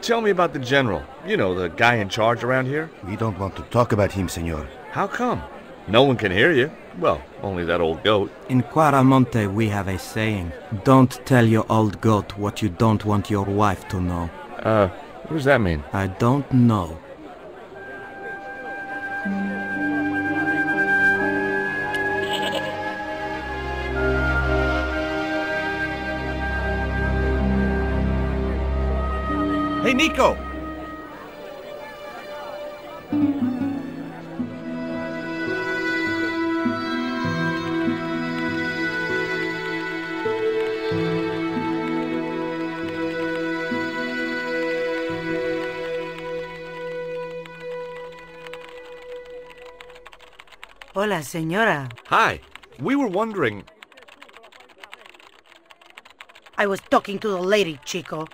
Tell me about the general. You know, the guy in charge around here. We don't want to talk about him, senor. How come? No one can hear you. Well, only that old goat. In Quaramonte we have a saying. Don't tell your old goat what you don't want your wife to know. What does that mean? I don't know. Hey, Nico! Hola, señora. Hi. We were wondering... I was talking to the lady, Chico.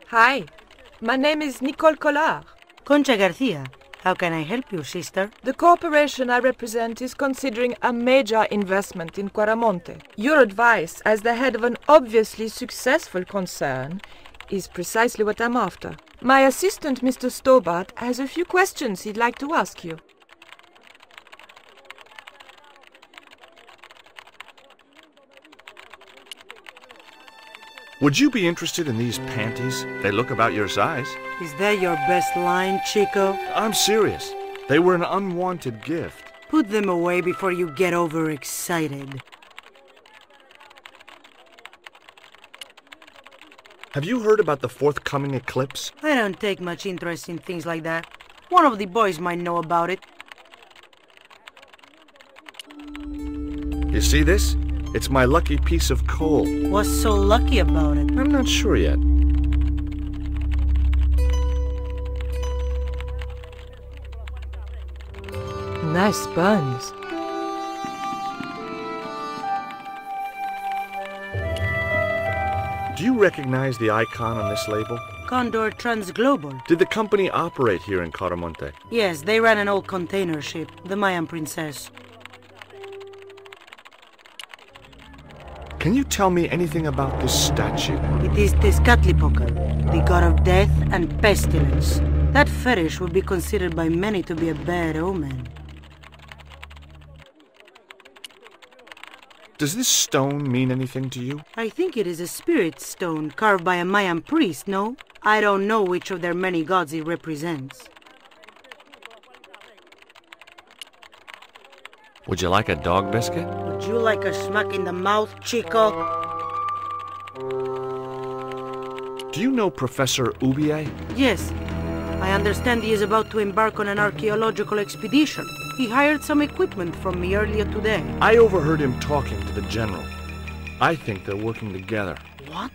Hi, my name is Nicole Collard. Concha Garcia. How can I help you, sister? The corporation I represent is considering a major investment in Quaramonte. Your advice, as the head of an obviously successful concern, is precisely what I'm after. My assistant, Mr. Stobart, has a few questions he'd like to ask you. Would you be interested in these panties? They look about your size. Is that your best line, Chico? I'm serious. They were an unwanted gift. Put them away before you get overexcited. Have you heard about the forthcoming eclipse? I don't take much interest in things like that. One of the boys might know about it. You see this? It's my lucky piece of coal. What's so lucky about it? I'm not sure yet. Nice buns. Do you recognize the icon on this label? Condor Transglobal. Did the company operate here in Quaramonte? Yes, they ran an old container ship, the Mayan Princess. Can you tell me anything about this statue? It is Tezcatlipoca, the god of death and pestilence. That fetish would be considered by many to be a bad omen. Does this stone mean anything to you? I think it is a spirit stone carved by a Mayan priest, no? I don't know which of their many gods it represents. Would you like a dog biscuit? Would you like a smack in the mouth, Chico? Do you know Professor Ubier? Yes. I understand he is about to embark on an archaeological expedition. He hired some equipment from me earlier today. I overheard him talking to the general. I think they're working together. What?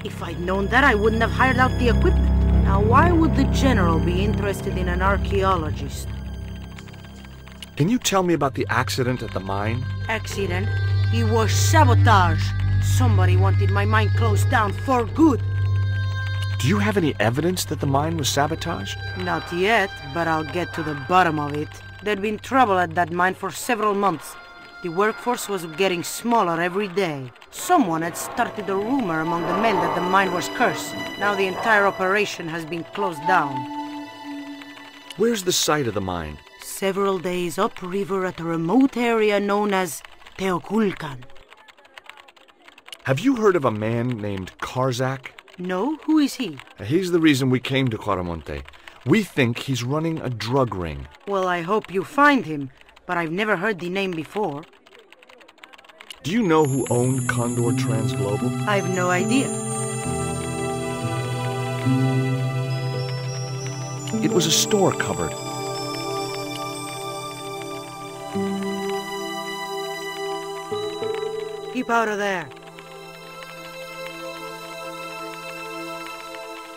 If I'd known that, I wouldn't have hired out the equipment. Now, why would the general be interested in an archaeologist? Can you tell me about the accident at the mine? Accident? It was sabotage. Somebody wanted my mine closed down for good. Do you have any evidence that the mine was sabotaged? Not yet, but I'll get to the bottom of it. There'd been trouble at that mine for several months. The workforce was getting smaller every day. Someone had started a rumor among the men that the mine was cursed. Now the entire operation has been closed down. Where's the site of the mine? Several days upriver at a remote area known as Teoculcan. Have you heard of a man named Karzak? No? Who is he? He's the reason we came to Quaramonte. We think he's running a drug ring. Well, I hope you find him, but I've never heard the name before. Do you know who owned Condor Transglobal? I've no idea. It was a store cupboard. Keep out of there.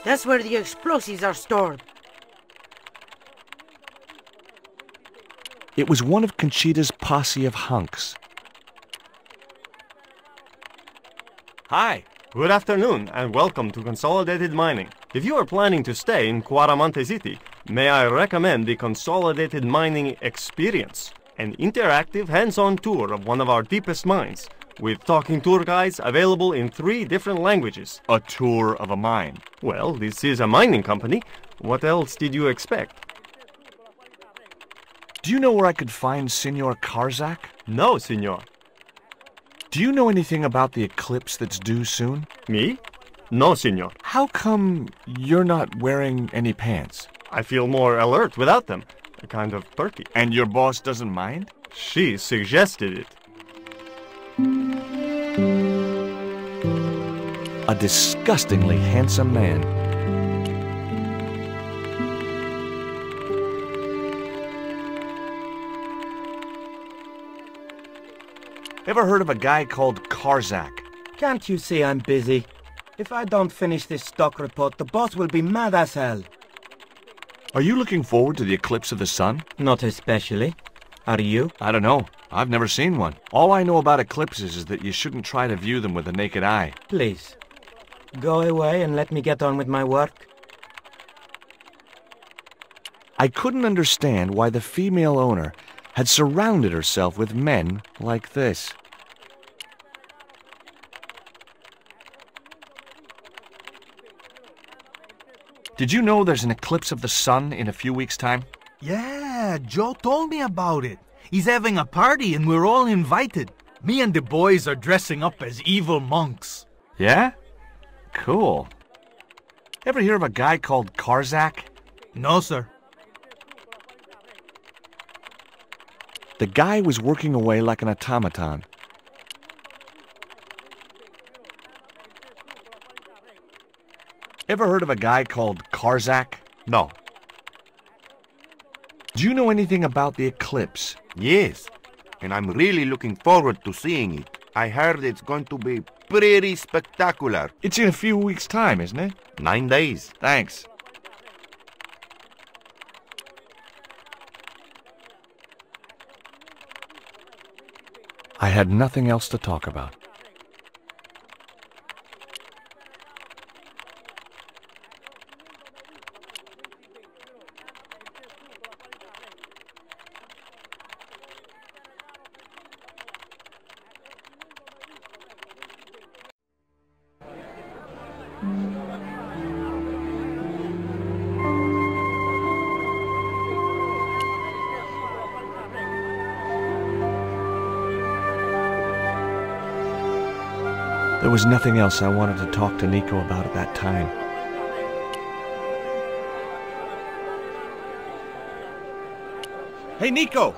That's where the explosives are stored. It was one of Conchita's posse of hunks. Hi, good afternoon, and welcome to Consolidated Mining. If you are planning to stay in Quaramonte City, May I recommend the Consolidated Mining Experience, an interactive hands-on tour of one of our deepest mines, with talking tour guides available in 3 different languages. A tour of a mine. Well, this is a mining company. What else did you expect? Do you know where I could find Senor Karzak? No, senor. Do you know anything about the eclipse that's due soon? Me? No, senor. How come you're not wearing any pants? I feel more alert without them. A kind of perky. And your boss doesn't mind? She suggested it. A disgustingly handsome man. Ever heard of a guy called Karzak? Can't you see I'm busy? If I don't finish this stock report, the boss will be mad as hell. Are you looking forward to the eclipse of the sun? Not especially. Are you? I don't know. I've never seen one. All I know about eclipses is that you shouldn't try to view them with the naked eye. Please, go away and let me get on with my work. I couldn't understand why the female owner had surrounded herself with men like this. Did you know there's an eclipse of the sun in a few weeks' time? Yeah, Joe told me about it. He's having a party and we're all invited. Me and the boys are dressing up as evil monks. Yeah? Cool. Ever hear of a guy called Karzak? No, sir. The guy was working away like an automaton. Ever heard of a guy called Karzak? No. Do you know anything about the eclipse? Yes, and I'm really looking forward to seeing it. I heard it's going to be pretty spectacular. It's in a few weeks' time, isn't it? 9 days. Thanks. I had nothing else to talk about. There was nothing else I wanted to talk to Nico about at that time. Hey, Nico!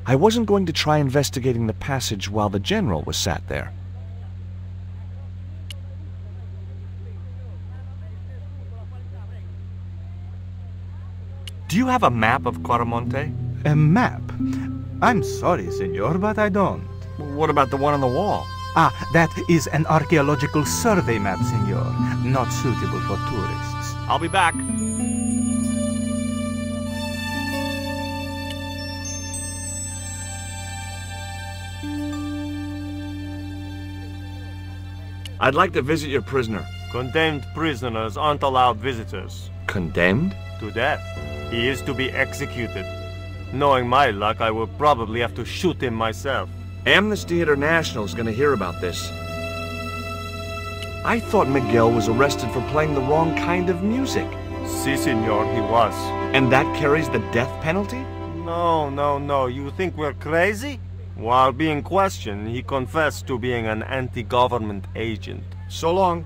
I wasn't going to try investigating the passage while the general was sat there. Do you have a map of Quaramonte? A map? I'm sorry, senor, but I don't. What about the one on the wall? Ah, that is an archaeological survey map, senor. Not suitable for tourists. I'll be back. I'd like to visit your prisoner. Condemned prisoners aren't allowed visitors. Condemned? To death. He is to be executed. Knowing my luck, I will probably have to shoot him myself. Amnesty International is going to hear about this. I thought Miguel was arrested for playing the wrong kind of music. Si, senor, he was. And that carries the death penalty? No. You think we're crazy? While being questioned, he confessed to being an anti-government agent. So long.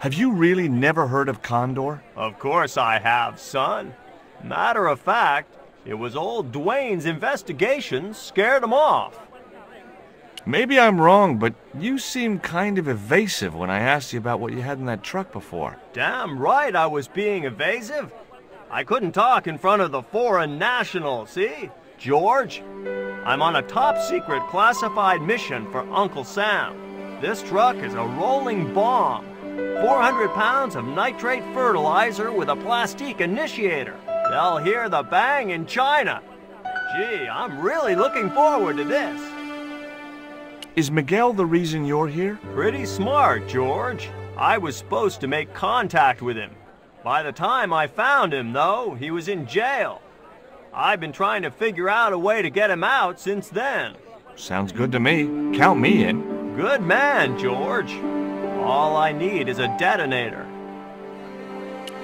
Have you really never heard of Condor? Of course I have, son. Matter of fact, it was old Dwayne's investigations scared him off. Maybe I'm wrong, but you seemed kind of evasive when I asked you about what you had in that truck before. Damn right I was being evasive. I couldn't talk in front of the foreign national, see? George, I'm on a top-secret classified mission for Uncle Sam. This truck is a rolling bomb. 400 pounds of nitrate fertilizer with a plastique initiator. They'll hear the bang in China. Gee, I'm really looking forward to this. Is Miguel the reason you're here? Pretty smart, George. I was supposed to make contact with him. By the time I found him, though, he was in jail. I've been trying to figure out a way to get him out since then. Sounds good to me. Count me in. Good man, George. All I need is a detonator.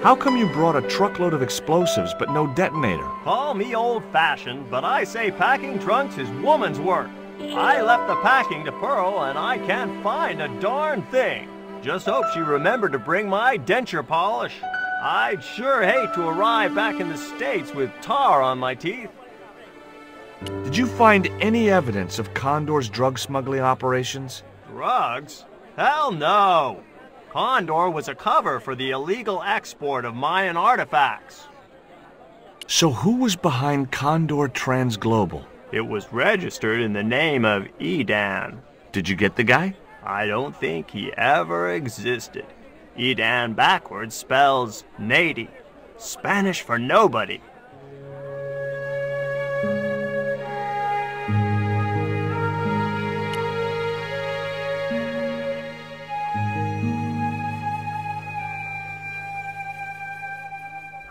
How come you brought a truckload of explosives but no detonator? Call me old-fashioned, but I say packing trunks is woman's work. I left the packing to Pearl, and I can't find a darn thing. Just hope she remembered to bring my denture polish. I'd sure hate to arrive back in the States with tar on my teeth. Did you find any evidence of Condor's drug smuggling operations? Drugs? Hell no! Condor was a cover for the illegal export of Mayan artifacts. So who was behind Condor Transglobal? It was registered in the name of Edan. Did you get the guy? I don't think he ever existed. Edan backwards spells Nady, Spanish for nobody.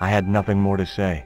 I had nothing more to say.